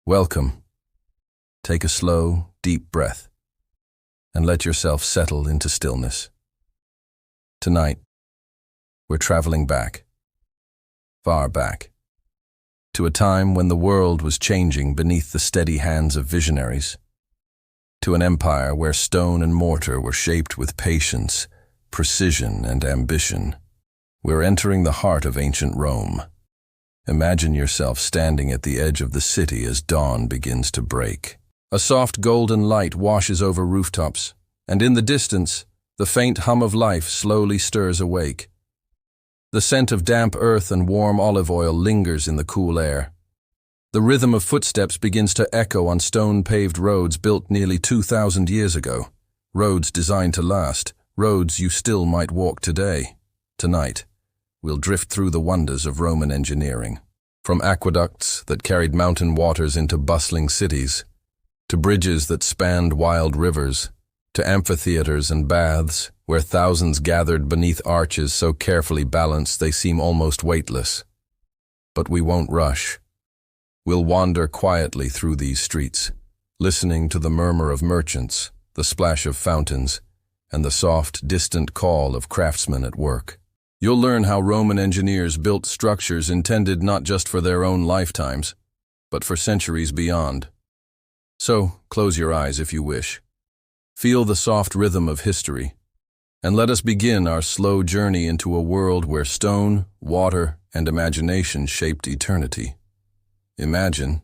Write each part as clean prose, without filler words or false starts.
Welcome. Take a slow, deep breath and let yourself settle into stillness. Tonight, we're traveling back, far back, to a time when the world was changing beneath the steady hands of visionaries, to an empire where stone and mortar were shaped with patience, precision, and ambition. We're entering the heart of ancient Rome. Imagine yourself standing at the edge of the city as dawn begins to break. A soft golden light washes over rooftops, and in the distance, the faint hum of life slowly stirs awake. The scent of damp earth and warm olive oil lingers in the cool air. The rhythm of footsteps begins to echo on stone-paved roads built nearly 2,000 years ago. Roads designed to last, roads you still might walk today. Tonight, we'll drift through the wonders of Roman engineering. From aqueducts that carried mountain waters into bustling cities, to bridges that spanned wild rivers, to amphitheaters and baths where thousands gathered beneath arches so carefully balanced they seem almost weightless. But we won't rush. We'll wander quietly through these streets, listening to the murmur of merchants, the splash of fountains, and the soft, distant call of craftsmen at work. You'll learn how Roman engineers built structures intended not just for their own lifetimes, but for centuries beyond. So, close your eyes if you wish. Feel the soft rhythm of history, and let us begin our slow journey into a world where stone, water, and imagination shaped eternity. Imagine,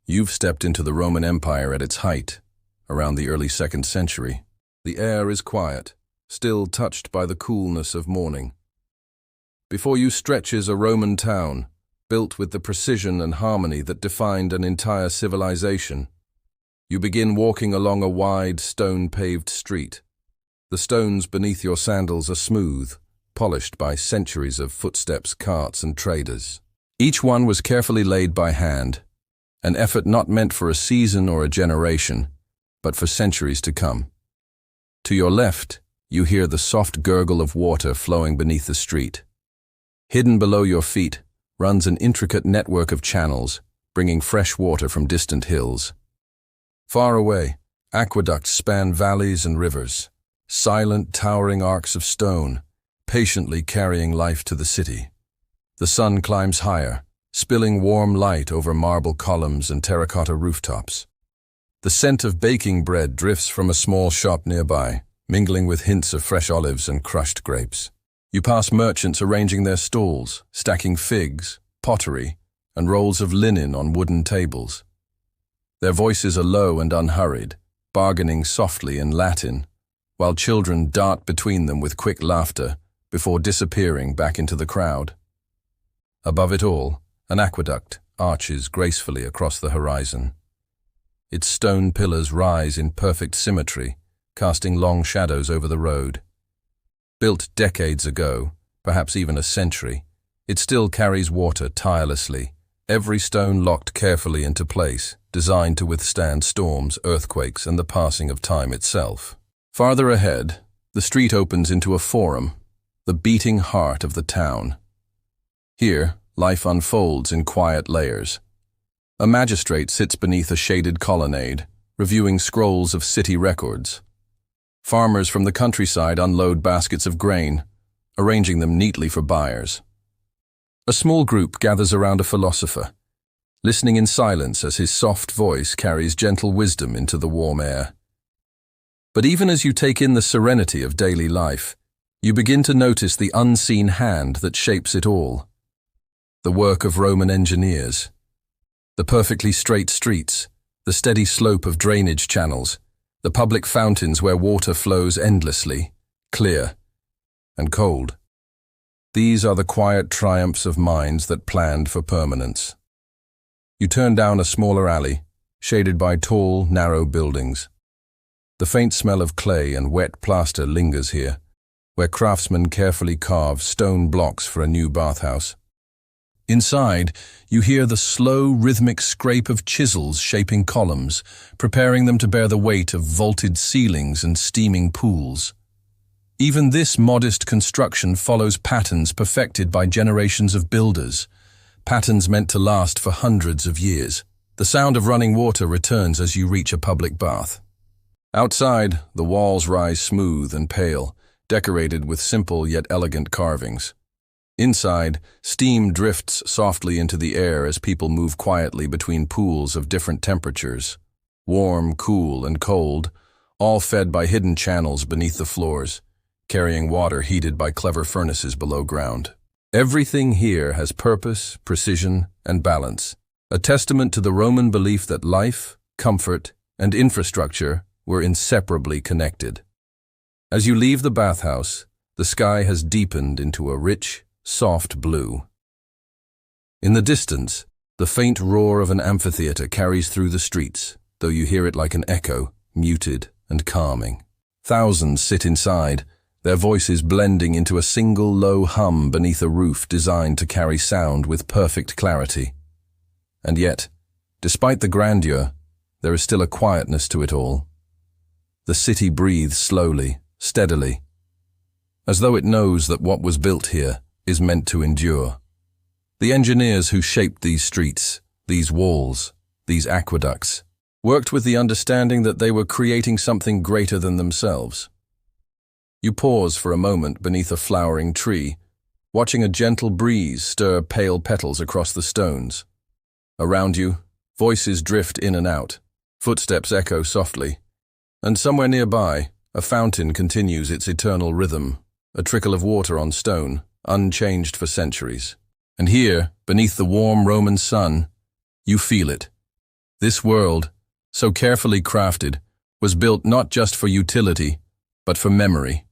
you've stepped into the Roman Empire at its height, around the early 2nd century. The air is quiet, still touched by the coolness of morning. Before you stretches a Roman town, built with the precision and harmony that defined an entire civilization. You begin walking along a wide, stone-paved street. The stones beneath your sandals are smooth, polished by centuries of footsteps, carts, and traders. Each one was carefully laid by hand, an effort not meant for a season or a generation, but for centuries to come. To your left, you hear the soft gurgle of water flowing beneath the street. Hidden below your feet runs an intricate network of channels, bringing fresh water from distant hills. Far away, aqueducts span valleys and rivers, silent, towering arcs of stone, patiently carrying life to the city. The sun climbs higher, spilling warm light over marble columns and terracotta rooftops. The scent of baking bread drifts from a small shop nearby, mingling with hints of fresh olives and crushed grapes. You pass merchants arranging their stalls, stacking figs, pottery, and rolls of linen on wooden tables. Their voices are low and unhurried, bargaining softly in Latin, while children dart between them with quick laughter before disappearing back into the crowd. Above it all, an aqueduct arches gracefully across the horizon. Its stone pillars rise in perfect symmetry, casting long shadows over the road. Built decades ago, perhaps even a century, it still carries water tirelessly, every stone locked carefully into place, designed to withstand storms, earthquakes, and the passing of time itself. Farther ahead, the street opens into a forum, the beating heart of the town. Here, life unfolds in quiet layers. A magistrate sits beneath a shaded colonnade, reviewing scrolls of city records. Farmers from the countryside unload baskets of grain, arranging them neatly for buyers. A small group gathers around a philosopher, listening in silence as his soft voice carries gentle wisdom into the warm air. But even as you take in the serenity of daily life, you begin to notice the unseen hand that shapes it all. The work of Roman engineers. The perfectly straight streets, the steady slope of drainage channels, the public fountains where water flows endlessly, clear and cold. These are the quiet triumphs of minds that planned for permanence. You turn down a smaller alley, shaded by tall, narrow buildings. The faint smell of clay and wet plaster lingers here, where craftsmen carefully carve stone blocks for a new bathhouse. Inside, you hear the slow, rhythmic scrape of chisels shaping columns, preparing them to bear the weight of vaulted ceilings and steaming pools. Even this modest construction follows patterns perfected by generations of builders, patterns meant to last for hundreds of years. The sound of running water returns as you reach a public bath. Outside, the walls rise smooth and pale, decorated with simple yet elegant carvings. Inside, steam drifts softly into the air as people move quietly between pools of different temperatures. Warm, cool, and cold, all fed by hidden channels beneath the floors, carrying water heated by clever furnaces below ground. Everything here has purpose, precision, and balance, a testament to the Roman belief that life, comfort, and infrastructure were inseparably connected. As you leave the bathhouse, the sky has deepened into a rich, soft blue. In the distance, the faint roar of an amphitheater carries through the streets, though you hear it like an echo, muted and calming. Thousands sit inside, their voices blending into a single low hum beneath a roof designed to carry sound with perfect clarity. And yet, despite the grandeur, there is still a quietness to it all. The city breathes slowly, steadily, as though it knows that what was built here is meant to endure. The engineers who shaped these streets, these walls, these aqueducts, worked with the understanding that they were creating something greater than themselves. You pause for a moment beneath a flowering tree, watching a gentle breeze stir pale petals across the stones. Around you, voices drift in and out, footsteps echo softly, and somewhere nearby, a fountain continues its eternal rhythm, a trickle of water on stone, unchanged for centuries. And here, beneath the warm Roman sun, you feel it. This world, so carefully crafted, was built not just for utility, but for memory.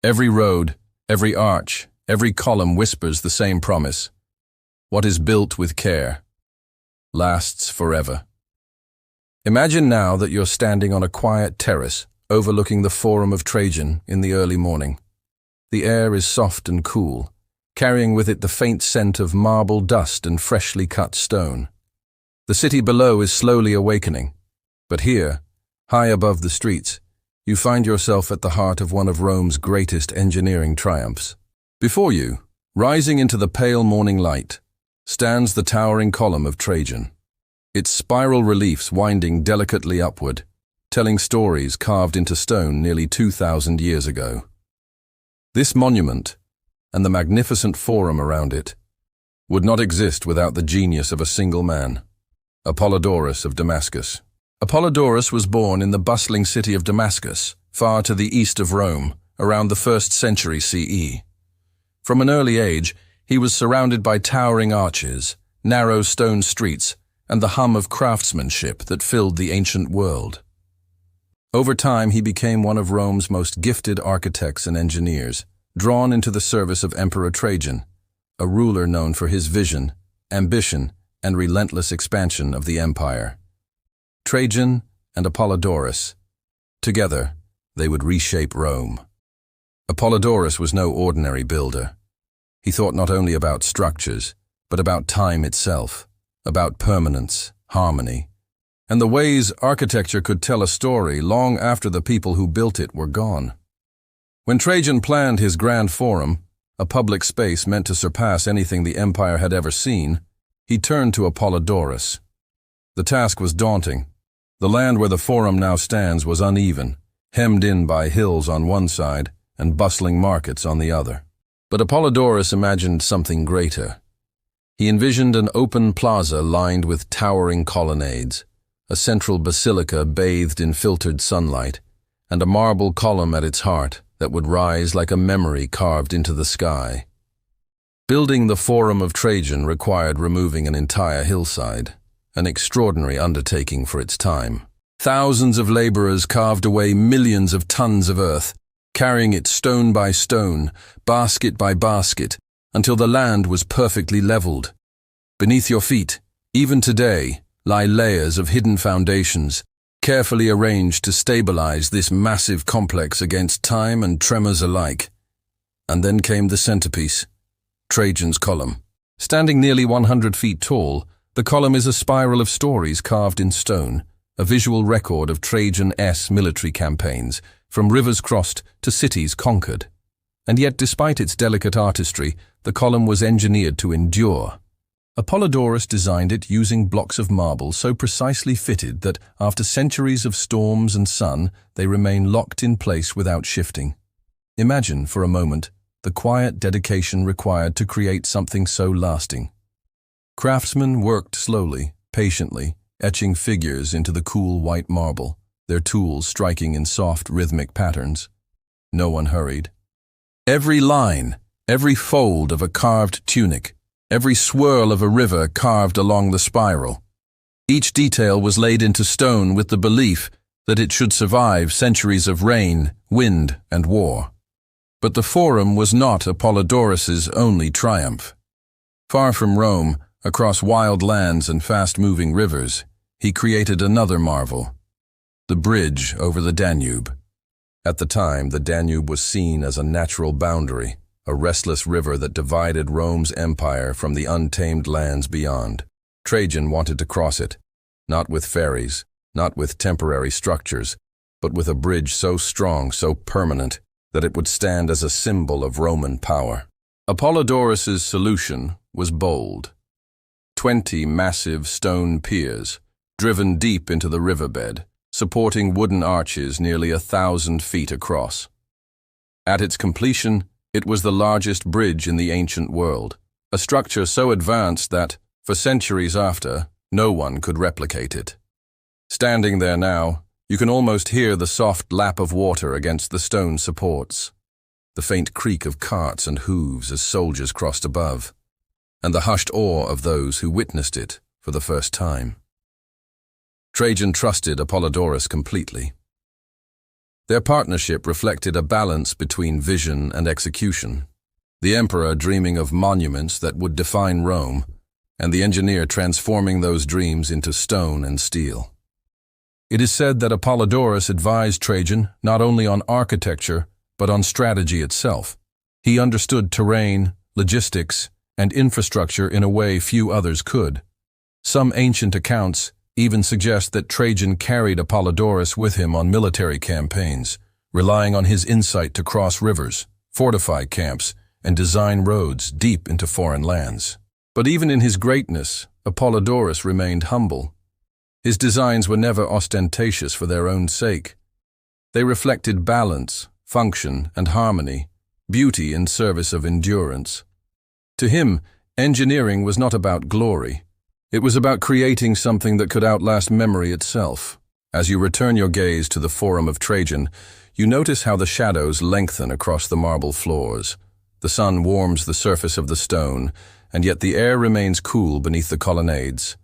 Every road, every arch, every column whispers the same promise. What is built with care lasts forever. Imagine now that you're standing on a quiet terrace overlooking the Forum of Trajan in the early morning. The air is soft and cool, carrying with it the faint scent of marble dust and freshly cut stone. The city below is slowly awakening, but here, high above the streets, you find yourself at the heart of one of Rome's greatest engineering triumphs. Before you, rising into the pale morning light, stands the towering column of Trajan, its spiral reliefs winding delicately upward, telling stories carved into stone nearly 2,000 years ago. This monument, and the magnificent forum around it, would not exist without the genius of a single man, Apollodorus of Damascus. Apollodorus was born in the bustling city of Damascus, far to the east of Rome, around the 1st century CE. From an early age, he was surrounded by towering arches, narrow stone streets, and the hum of craftsmanship that filled the ancient world. Over time, he became one of Rome's most gifted architects and engineers, drawn into the service of Emperor Trajan, a ruler known for his vision, ambition, and relentless expansion of the empire. Trajan and Apollodorus, together, they would reshape Rome. Apollodorus was no ordinary builder. He thought not only about structures, but about time itself, about permanence, harmony, and the ways architecture could tell a story long after the people who built it were gone. When Trajan planned his grand forum, a public space meant to surpass anything the empire had ever seen, he turned to Apollodorus. The task was daunting. The land where the forum now stands was uneven, hemmed in by hills on one side and bustling markets on the other. But Apollodorus imagined something greater. He envisioned an open plaza lined with towering colonnades, a central basilica bathed in filtered sunlight, and a marble column at its heart that would rise like a memory carved into the sky. Building the Forum of Trajan required removing an entire hillside, an extraordinary undertaking for its time. Thousands of laborers carved away millions of tons of earth, carrying it stone by stone, basket by basket, until the land was perfectly leveled. Beneath your feet, even today, lie layers of hidden foundations, carefully arranged to stabilize this massive complex against time and tremors alike. And then came the centerpiece, Trajan's column. Standing nearly 100 feet tall, the column is a spiral of stories carved in stone, a visual record of Trajan's military campaigns, from rivers crossed to cities conquered. And yet, despite its delicate artistry, the column was engineered to endure. Apollodorus designed it using blocks of marble so precisely fitted that, after centuries of storms and sun, they remain locked in place without shifting. Imagine, for a moment, the quiet dedication required to create something so lasting. Craftsmen worked slowly, patiently, etching figures into the cool white marble, their tools striking in soft, rhythmic patterns. No one hurried. Every line, every fold of a carved tunic, every swirl of a river carved along the spiral. Each detail was laid into stone with the belief that it should survive centuries of rain, wind, and war. But the Forum was not Apollodorus's only triumph. Far from Rome, across wild lands and fast-moving rivers, he created another marvel: the bridge over the Danube. At the time, the Danube was seen as a natural boundary, a restless river that divided Rome's empire from the untamed lands beyond. Trajan wanted to cross it, not with ferries, not with temporary structures, but with a bridge so strong, so permanent, that it would stand as a symbol of Roman power. Apollodorus's solution was bold. 20 massive stone piers, driven deep into the riverbed, supporting wooden arches nearly 1,000 feet across. At its completion, it was the largest bridge in the ancient world, a structure so advanced that, for centuries after, no one could replicate it. Standing there now, you can almost hear the soft lap of water against the stone supports, the faint creak of carts and hooves as soldiers crossed above, and the hushed awe of those who witnessed it for the first time. Trajan trusted Apollodorus completely. Their partnership reflected a balance between vision and execution, the emperor dreaming of monuments that would define Rome, and the engineer transforming those dreams into stone and steel. It is said that Apollodorus advised Trajan not only on architecture, but on strategy itself. He understood terrain, logistics, and infrastructure in a way few others could. Some ancient accounts even suggest that Trajan carried Apollodorus with him on military campaigns, relying on his insight to cross rivers, fortify camps, and design roads deep into foreign lands. But even in his greatness, Apollodorus remained humble. His designs were never ostentatious for their own sake. They reflected balance, function, and harmony, beauty in service of endurance. To him, engineering was not about glory. It was about creating something that could outlast memory itself. As you return your gaze to the Forum of Trajan, you notice how the shadows lengthen across the marble floors. The sun warms the surface of the stone, and yet the air remains cool beneath the colonnades.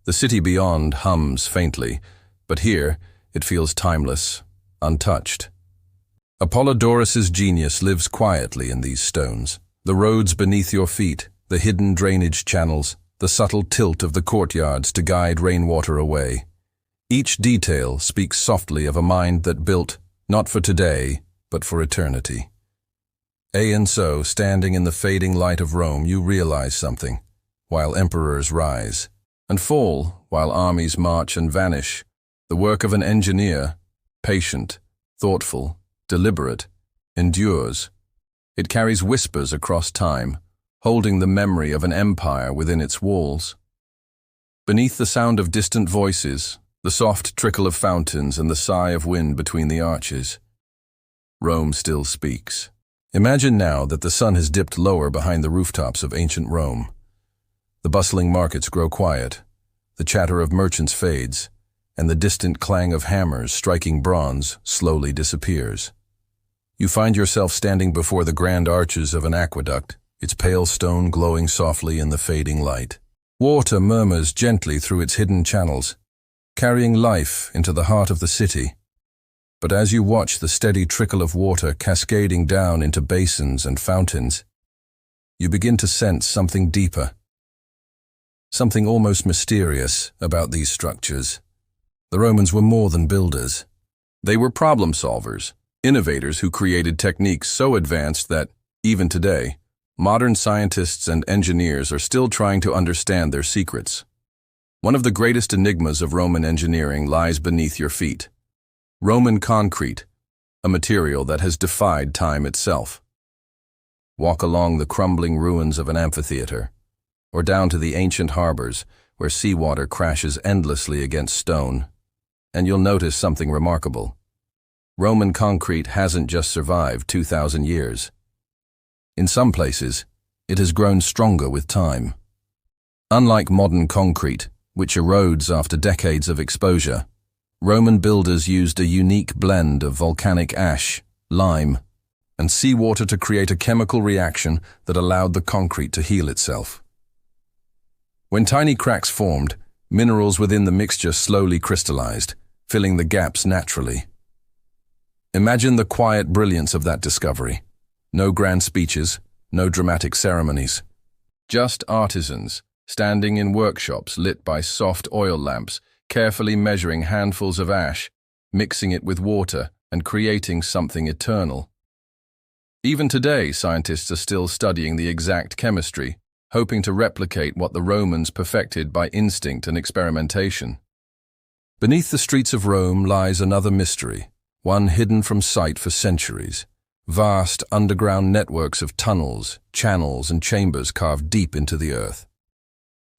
The city beyond hums faintly, but here it feels timeless, untouched. Apollodorus's genius lives quietly in these stones. The roads beneath your feet, the hidden drainage channels, the subtle tilt of the courtyards to guide rainwater away. Each detail speaks softly of a mind that built, not for today, but for eternity. And so, standing in the fading light of Rome, you realize something, while emperors rise and fall, while armies march and vanish. The work of an engineer, patient, thoughtful, deliberate, endures. It carries whispers across time, holding the memory of an empire within its walls. Beneath the sound of distant voices, the soft trickle of fountains and the sigh of wind between the arches, Rome still speaks. Imagine now that the sun has dipped lower behind the rooftops of ancient Rome. The bustling markets grow quiet, the chatter of merchants fades, and the distant clang of hammers striking bronze slowly disappears. You find yourself standing before the grand arches of an aqueduct, its pale stone glowing softly in the fading light. Water murmurs gently through its hidden channels, carrying life into the heart of the city. But as you watch the steady trickle of water cascading down into basins and fountains, you begin to sense something deeper, something almost mysterious about these structures. The Romans were more than builders. They were problem solvers, innovators who created techniques so advanced that, even today, modern scientists and engineers are still trying to understand their secrets. One of the greatest enigmas of Roman engineering lies beneath your feet. Roman concrete, a material that has defied time itself. Walk along the crumbling ruins of an amphitheater, or down to the ancient harbors where seawater crashes endlessly against stone, and you'll notice something remarkable. Roman concrete hasn't just survived 2,000 years. In some places, it has grown stronger with time. Unlike modern concrete, which erodes after decades of exposure, Roman builders used a unique blend of volcanic ash, lime, and seawater to create a chemical reaction that allowed the concrete to heal itself. When tiny cracks formed, minerals within the mixture slowly crystallized, filling the gaps naturally. Imagine the quiet brilliance of that discovery. No grand speeches, no dramatic ceremonies. Just artisans, standing in workshops lit by soft oil lamps, carefully measuring handfuls of ash, mixing it with water, and creating something eternal. Even today, scientists are still studying the exact chemistry, hoping to replicate what the Romans perfected by instinct and experimentation. Beneath the streets of Rome lies another mystery, one hidden from sight for centuries. Vast underground networks of tunnels, channels, and chambers carved deep into the earth.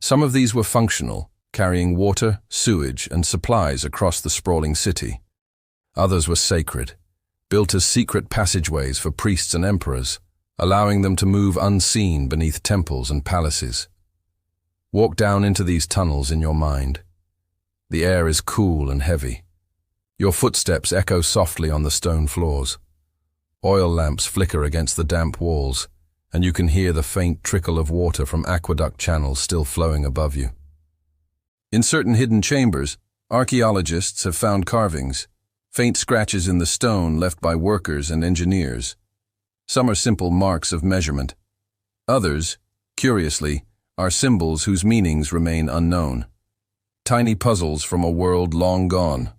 Some of these were functional, carrying water, sewage, and supplies across the sprawling city. Others were sacred, built as secret passageways for priests and emperors, allowing them to move unseen beneath temples and palaces. Walk down into these tunnels in your mind. The air is cool and heavy. Your footsteps echo softly on the stone floors. Oil lamps flicker against the damp walls, and you can hear the faint trickle of water from aqueduct channels still flowing above you. In certain hidden chambers, archaeologists have found carvings, faint scratches in the stone left by workers and engineers. Some are simple marks of measurement. Others, curiously, are symbols whose meanings remain unknown. Tiny puzzles from a world long gone.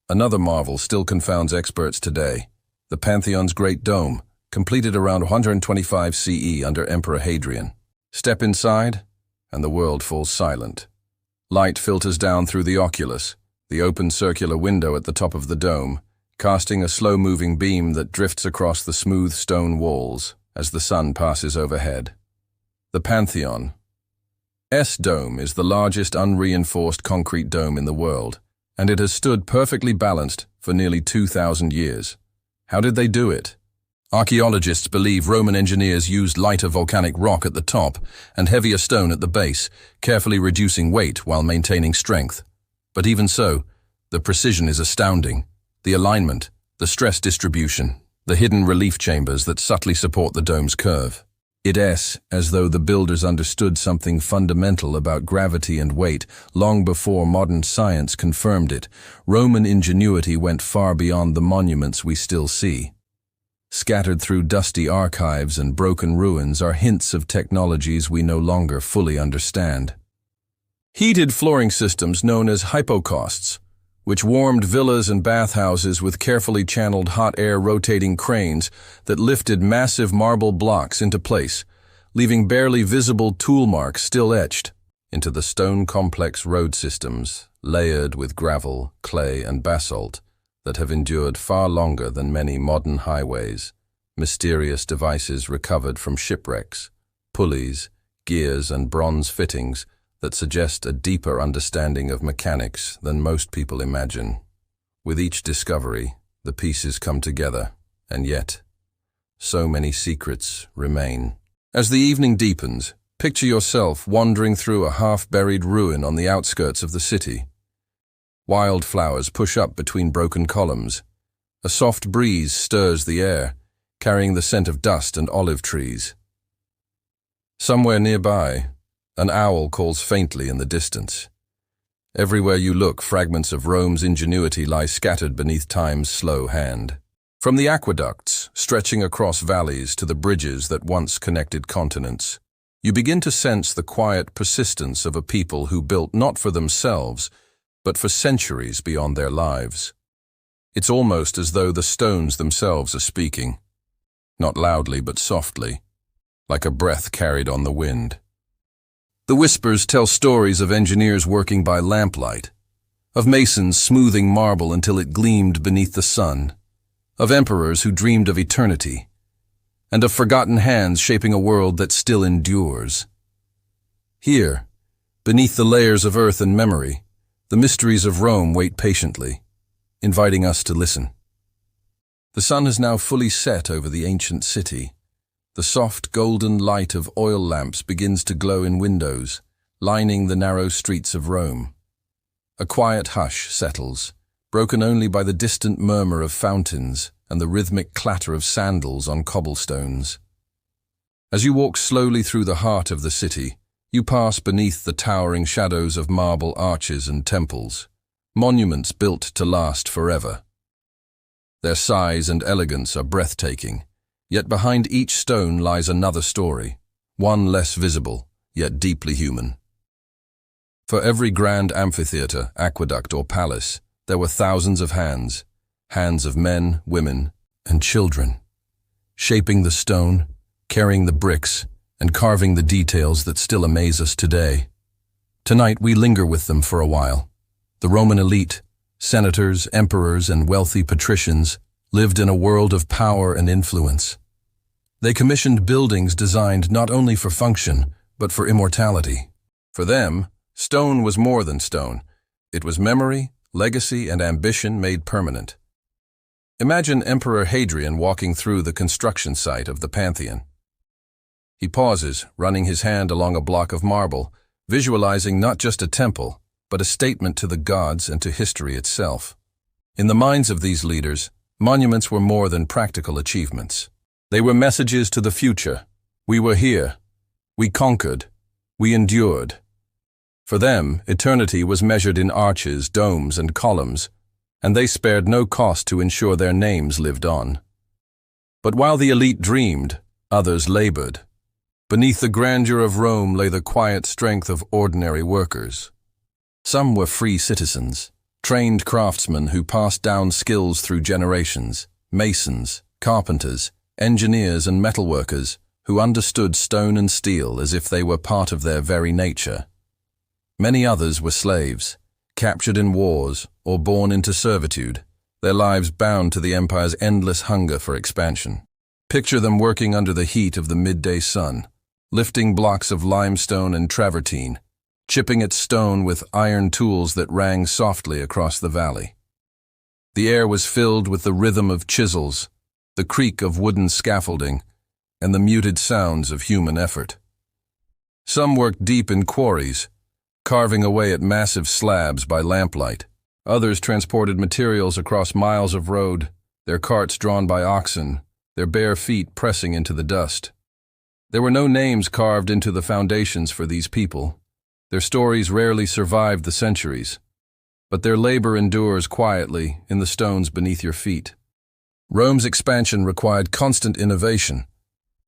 Another marvel still confounds experts today. The Pantheon's Great Dome, completed around 125 CE under Emperor Hadrian. Step inside, and the world falls silent. Light filters down through the oculus, the open circular window at the top of the dome, casting a slow-moving beam that drifts across the smooth stone walls as the sun passes overhead. The Pantheon's dome is the largest unreinforced concrete dome in the world, and it has stood perfectly balanced for nearly 2,000 years. How did they do it? Archaeologists believe Roman engineers used lighter volcanic rock at the top and heavier stone at the base, carefully reducing weight while maintaining strength. But even so, the precision is astounding. The alignment, the stress distribution, the hidden relief chambers that subtly support the dome's curve. It's as though the builders understood something fundamental about gravity and weight long before modern science confirmed it. Roman ingenuity went far beyond the monuments we still see. Scattered through dusty archives and broken ruins are hints of technologies we no longer fully understand. Heated flooring systems known as hypocausts, which warmed villas and bathhouses with carefully channeled hot air rotating cranes that lifted massive marble blocks into place, leaving barely visible tool marks still etched into the stone complex road systems layered with gravel, clay, and basalt that have endured far longer than many modern highways. Mysterious devices recovered from shipwrecks, pulleys, gears, and bronze fittings that suggest a deeper understanding of mechanics than most people imagine. With each discovery, the pieces come together, and yet, so many secrets remain. As the evening deepens, picture yourself wandering through a half-buried ruin on the outskirts of the city. Wildflowers push up between broken columns. A soft breeze stirs the air, carrying the scent of dust and olive trees. Somewhere nearby, an owl calls faintly in the distance. Everywhere you look, fragments of Rome's ingenuity lie scattered beneath time's slow hand. From the aqueducts stretching across valleys to the bridges that once connected continents, you begin to sense the quiet persistence of a people who built not for themselves, but for centuries beyond their lives. It's almost as though the stones themselves are speaking, not loudly but softly, like a breath carried on the wind. The whispers tell stories of engineers working by lamplight, of masons smoothing marble until it gleamed beneath the sun, of emperors who dreamed of eternity, and of forgotten hands shaping a world that still endures. Here, beneath the layers of earth and memory, the mysteries of Rome wait patiently, inviting us to listen. The sun has now fully set over the ancient city. The soft golden light of oil lamps begins to glow in windows, lining the narrow streets of Rome. A quiet hush settles, broken only by the distant murmur of fountains and the rhythmic clatter of sandals on cobblestones. As you walk slowly through the heart of the city, you pass beneath the towering shadows of marble arches and temples, monuments built to last forever. Their size and elegance are breathtaking, yet behind each stone lies another story, one less visible, yet deeply human. For every grand amphitheater, aqueduct, or palace, there were thousands of hands of men, women, and children, shaping the stone, carrying the bricks, and carving the details that still amaze us today. Tonight we linger with them for a while. The Roman elite, senators, emperors, and wealthy patricians lived in a world of power and influence. They commissioned buildings designed not only for function, but for immortality. For them, stone was more than stone. It was memory, legacy, and ambition made permanent. Imagine Emperor Hadrian walking through the construction site of the Pantheon. He pauses, running his hand along a block of marble, visualizing not just a temple, but a statement to the gods and to history itself. In the minds of these leaders, monuments were more than practical achievements. They were messages to the future. We were here. We conquered. We endured. For them, eternity was measured in arches, domes, and columns, and they spared no cost to ensure their names lived on. But while the elite dreamed, others labored. Beneath the grandeur of Rome lay the quiet strength of ordinary workers. Some were free citizens, trained craftsmen who passed down skills through generations, masons, carpenters, engineers, and metalworkers who understood stone and steel as if they were part of their very nature. Many others were slaves, captured in wars or born into servitude, their lives bound to the empire's endless hunger for expansion. Picture them working under the heat of the midday sun, lifting blocks of limestone and travertine, chipping at stone with iron tools that rang softly across the valley. The air was filled with the rhythm of chisels, the creak of wooden scaffolding, and the muted sounds of human effort. Some worked deep in quarries, carving away at massive slabs by lamplight. Others transported materials across miles of road, their carts drawn by oxen, their bare feet pressing into the dust. There were no names carved into the foundations for these people. Their stories rarely survived the centuries, but their labor endures quietly in the stones beneath your feet. Rome's expansion required constant innovation,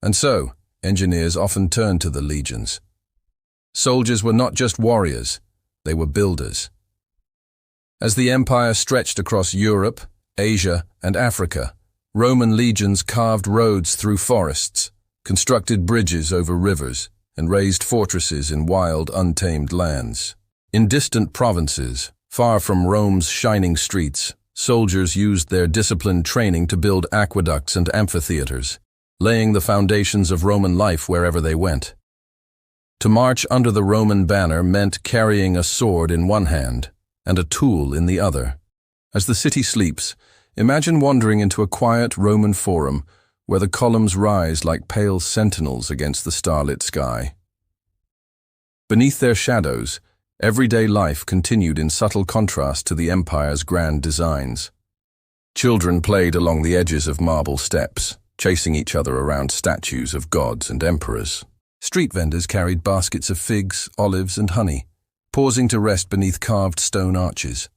and so engineers often turned to the legions. Soldiers were not just warriors, they were builders. As the empire stretched across Europe, Asia, and Africa, Roman legions carved roads through forests, constructed bridges over rivers, and raised fortresses in wild, untamed lands. In distant provinces, far from Rome's shining streets, soldiers used their disciplined training to build aqueducts and amphitheaters, laying the foundations of Roman life wherever they went. To march under the Roman banner meant carrying a sword in one hand and a tool in the other. As the city sleeps, imagine wandering into a quiet Roman forum where the columns rise like pale sentinels against the starlit sky. Beneath their shadows, everyday life continued in subtle contrast to the empire's grand designs. Children played along the edges of marble steps, chasing each other around statues of gods and emperors. Street vendors carried baskets of figs, olives, and honey, pausing to rest beneath carved stone arches.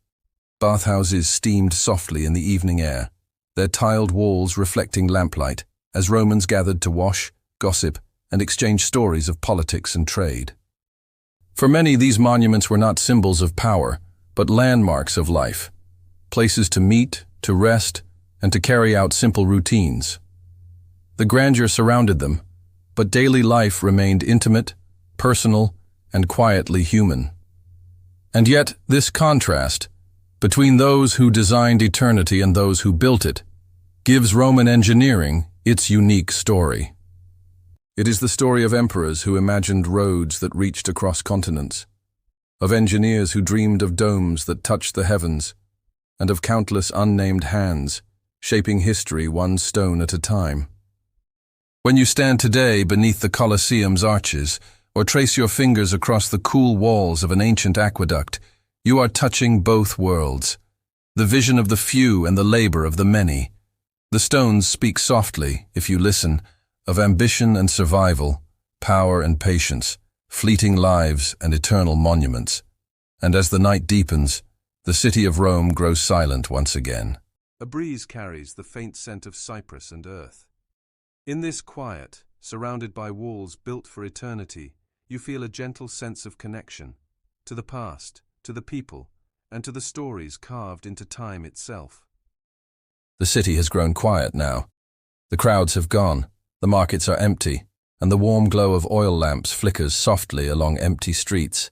Bathhouses steamed softly in the evening air, their tiled walls reflecting lamplight, as Romans gathered to wash, gossip, and exchange stories of politics and trade. For many, these monuments were not symbols of power, but landmarks of life, places to meet, to rest, and to carry out simple routines. The grandeur surrounded them, but daily life remained intimate, personal, and quietly human. And yet, this contrast, between those who designed eternity and those who built it, gives Roman engineering its unique story. It is the story of emperors who imagined roads that reached across continents, of engineers who dreamed of domes that touched the heavens, and of countless unnamed hands, shaping history one stone at a time. When you stand today beneath the Colosseum's arches, or trace your fingers across the cool walls of an ancient aqueduct, you are touching both worlds, the vision of the few and the labor of the many. The stones speak softly, if you listen, of ambition and survival, power and patience, fleeting lives and eternal monuments. And as the night deepens, the city of Rome grows silent once again. A breeze carries the faint scent of cypress and earth. In this quiet, surrounded by walls built for eternity, you feel a gentle sense of connection to the past, to the people, and to the stories carved into time itself. The city has grown quiet now. The crowds have gone, the markets are empty, and the warm glow of oil lamps flickers softly along empty streets.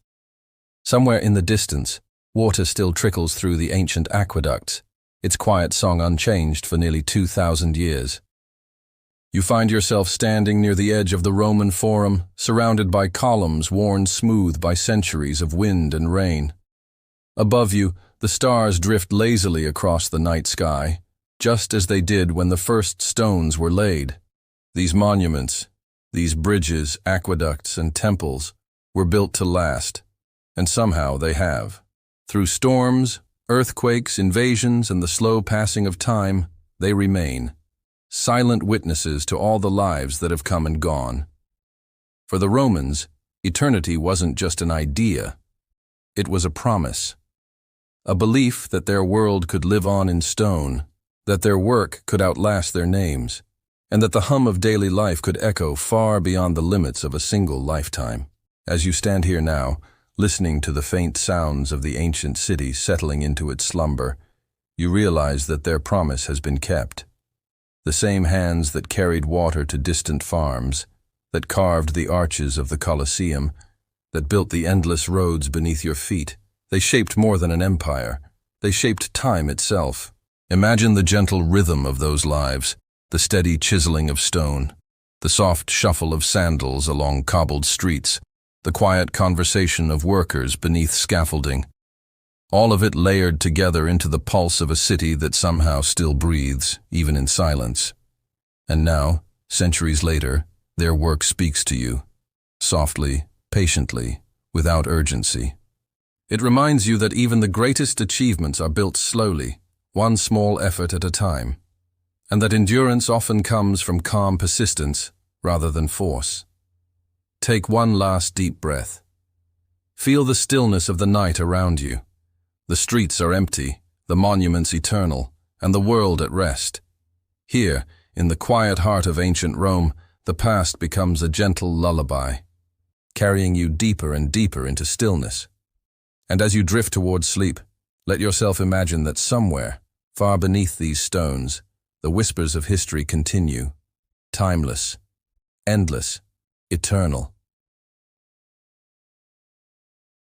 Somewhere in the distance, water still trickles through the ancient aqueducts, its quiet song unchanged for nearly 2,000 years. You find yourself standing near the edge of the Roman Forum, surrounded by columns worn smooth by centuries of wind and rain. Above you, the stars drift lazily across the night sky, just as they did when the first stones were laid. These monuments, these bridges, aqueducts, and temples were built to last, and somehow they have. Through storms, earthquakes, invasions, and the slow passing of time, they remain, silent witnesses to all the lives that have come and gone. For the Romans, eternity wasn't just an idea. It was a promise. A belief that their world could live on in stone, that their work could outlast their names, and that the hum of daily life could echo far beyond the limits of a single lifetime. As you stand here now, listening to the faint sounds of the ancient city settling into its slumber, you realize that their promise has been kept. The same hands that carried water to distant farms, that carved the arches of the Colosseum, that built the endless roads beneath your feet, they shaped more than an empire. They shaped time itself. Imagine the gentle rhythm of those lives, the steady chiseling of stone, the soft shuffle of sandals along cobbled streets, the quiet conversation of workers beneath scaffolding. All of it layered together into the pulse of a city that somehow still breathes, even in silence. And now, centuries later, their work speaks to you, softly, patiently, without urgency. It reminds you that even the greatest achievements are built slowly, one small effort at a time, and that endurance often comes from calm persistence rather than force. Take one last deep breath. Feel the stillness of the night around you. The streets are empty, the monuments eternal, and the world at rest. Here, in the quiet heart of ancient Rome, the past becomes a gentle lullaby, carrying you deeper and deeper into stillness. And as you drift towards sleep, let yourself imagine that somewhere, far beneath these stones, the whispers of history continue, timeless, endless, eternal.